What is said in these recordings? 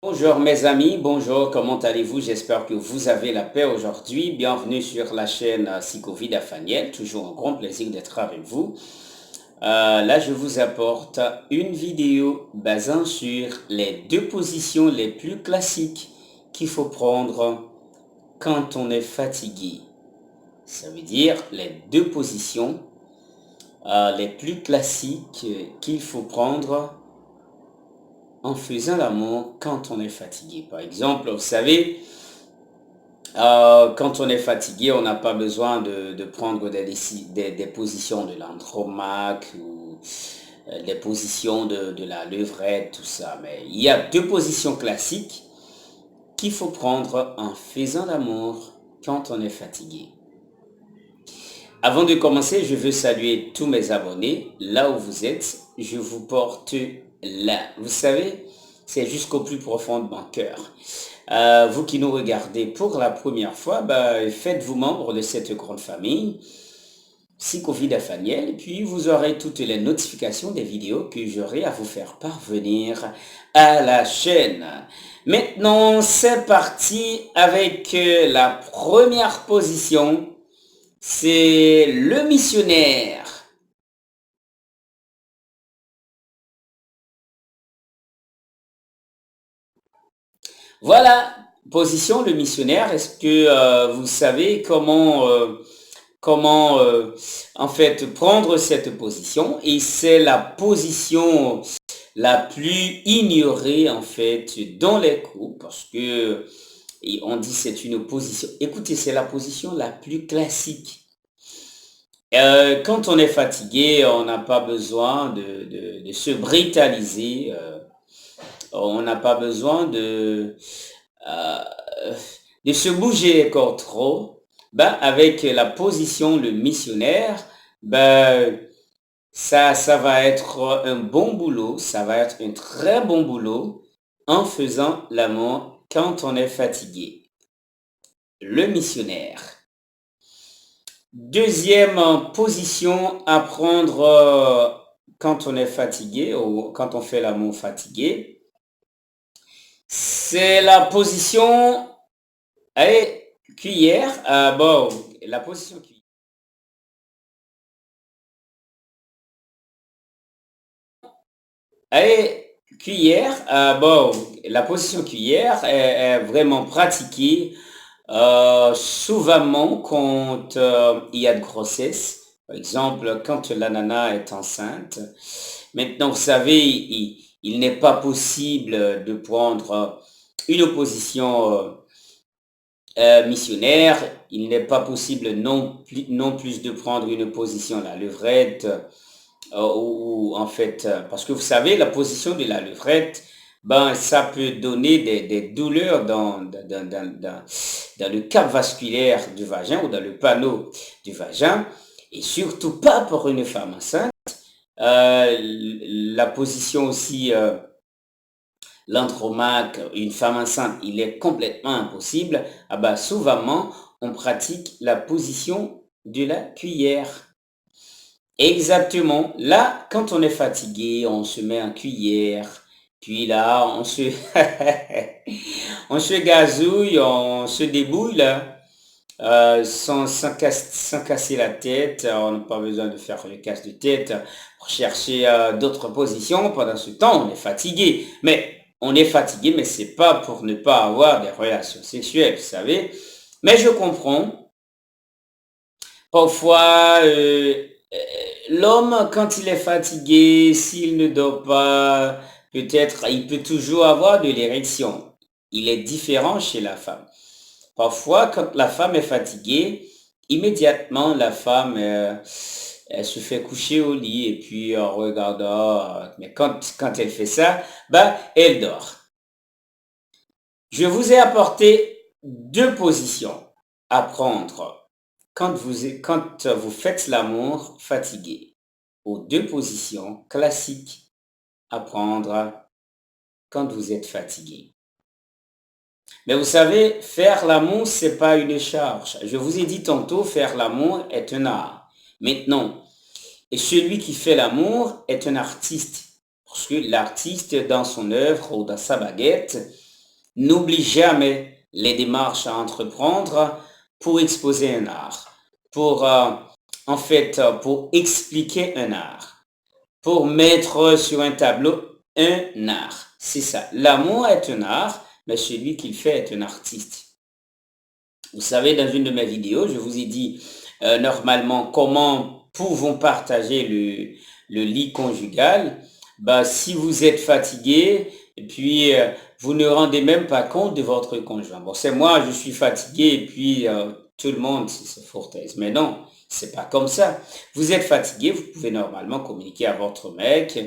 Bonjour mes amis, bonjour, comment allez-vous? J'espère que vous avez la paix aujourd'hui. Bienvenue sur la chaîne Psychovid Afaniel, toujours un grand plaisir d'être avec vous. Là, je vous apporte une vidéo basant sur les deux positions les plus classiques qu'il faut prendre quand on est fatigué. Ça veut dire les deux positions les plus classiques qu'il faut prendre en faisant l'amour quand on est fatigué. Par exemple, vous savez, quand on est fatigué, on n'a pas besoin de prendre des positions de l'andromaque ou des positions de la levrette, tout ça. Mais il y a deux positions classiques qu'il faut prendre en faisant l'amour quand on est fatigué. Avant de commencer, je veux saluer tous mes abonnés. Là où vous êtes, je vous porte là. Vous savez, c'est jusqu'au plus profond de mon cœur. Vous qui nous regardez pour la première fois, faites-vous membre de cette grande famille Psychovid Afaniel, et puis vous aurez toutes les notifications des vidéos que j'aurai à vous faire parvenir à la chaîne. Maintenant, c'est parti avec la première position. C'est le missionnaire. Voilà, position le missionnaire. Est-ce que vous savez comment en fait prendre cette position? Et c'est la position la plus ignorée en fait dans les cours parce que et on dit c'est une position. Écoutez, c'est la position la plus classique. Quand on est fatigué, on n'a pas besoin de se brutaliser. On n'a pas besoin euh, de se bouger encore trop. Avec la position le missionnaire, ça va être un bon boulot, ça va être un très bon boulot en faisant l'amour quand on est fatigué. Le missionnaire. Deuxième position à prendre quand on est fatigué ou quand on fait l'amour fatigué, c'est la position, allez, cuillère. La position cuillère. Allez, cuillère. La position cuillère est vraiment pratiquée souvent quand il y a de grossesse. Par exemple, quand la nana est enceinte. Maintenant, vous savez, il n'est pas possible de prendre une position missionnaire. Il n'est pas possible non plus de prendre une position à la levrette. Ou en fait, parce que vous savez, la position de la levrette, ça peut donner des douleurs dans le cap vasculaire du vagin ou dans le panneau du vagin, et surtout pas pour une femme enceinte. La position aussi, l'andromaque, une femme enceinte, il est complètement impossible. Souvent, on pratique la position de la cuillère. Exactement. Là, quand on est fatigué, on se met en cuillère. Puis là, on se gazouille, on se débouille là, sans casser la tête. On n'a pas besoin de faire le casse de tête pour chercher d'autres positions. Pendant ce temps, on est fatigué. Mais on est fatigué, mais c'est pas pour ne pas avoir des relations sexuelles, vous savez. Mais je comprends. Parfois, l'homme, quand il est fatigué, s'il ne dort pas, peut-être, il peut toujours avoir de l'érection. Il est différent chez la femme. Parfois, quand la femme est fatiguée, immédiatement, la femme, elle se fait coucher au lit et puis en regardant, mais quand elle fait ça, elle dort. Je vous ai apporté deux positions à prendre quand vous faites l'amour fatigué, aux deux positions classiques à prendre quand vous êtes fatigué. Mais vous savez, faire l'amour, c'est pas une charge. Je vous ai dit tantôt, faire l'amour est un art. Maintenant, et celui qui fait l'amour est un artiste. Parce que l'artiste, dans son œuvre ou dans sa baguette, N'oublie jamais les démarches à entreprendre pour exposer un art, pour, pour expliquer un art, pour mettre sur un tableau un art. C'est ça. L'amour est un art, mais celui qui le fait est un artiste. Vous savez, dans une de mes vidéos, je vous ai dit normalement comment pouvons partager le lit conjugal. Bah, si vous êtes fatigué, et puis vous ne rendez même pas compte de votre conjoint. Bon, c'est moi, je suis fatigué, et puis tout le monde se fourtaise. Mais non, c'est pas comme ça. Vous êtes fatigué, vous pouvez normalement communiquer à votre mec,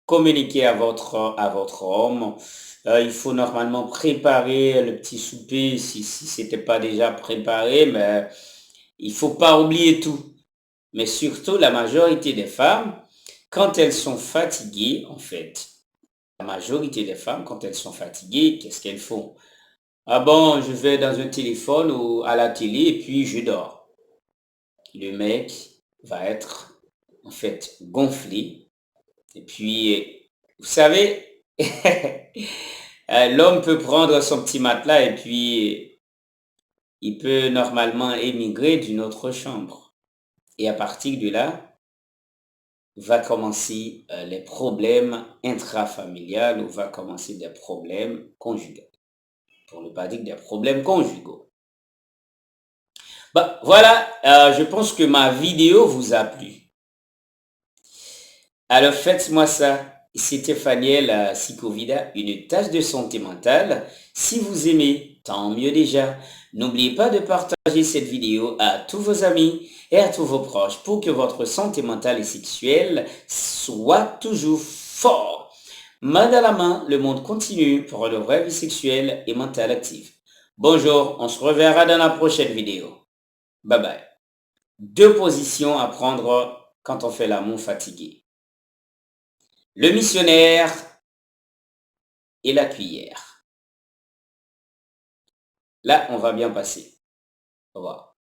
communiquer à votre homme. Il faut normalement préparer le petit souper si c'était pas déjà préparé, mais il faut pas oublier tout. Mais surtout, la majorité des femmes, quand elles sont fatiguées, en fait, la majorité des femmes, quand elles sont fatiguées, qu'est-ce qu'elles font? Ah bon, je vais dans un téléphone ou à la télé et puis je dors. Le mec va être, en fait, gonflé. Et puis, vous savez, l'homme peut prendre son petit matelas et puis il peut normalement émigrer d'une autre chambre. Et à partir de là, va commencer les problèmes intrafamiliales ou va commencer des problèmes conjugaux. Pour ne pas dire des problèmes conjugaux. Bah, voilà, je pense que ma vidéo vous a plu. Alors faites-moi ça. C'était Faniel Sicovida, une tâche de santé mentale. Si vous aimez, tant mieux déjà. N'oubliez pas de partager cette vidéo à tous vos amis et à tous vos proches pour que votre santé mentale et sexuelle soit toujours fort. Main dans la main, le monde continue pour une vraie vie sexuelle et mentale active. Bonjour, on se reverra dans la prochaine vidéo. Bye bye. 2 positions à prendre quand on fait l'amour fatigué. Le missionnaire et la cuillère. Là, on va bien passer. Au revoir.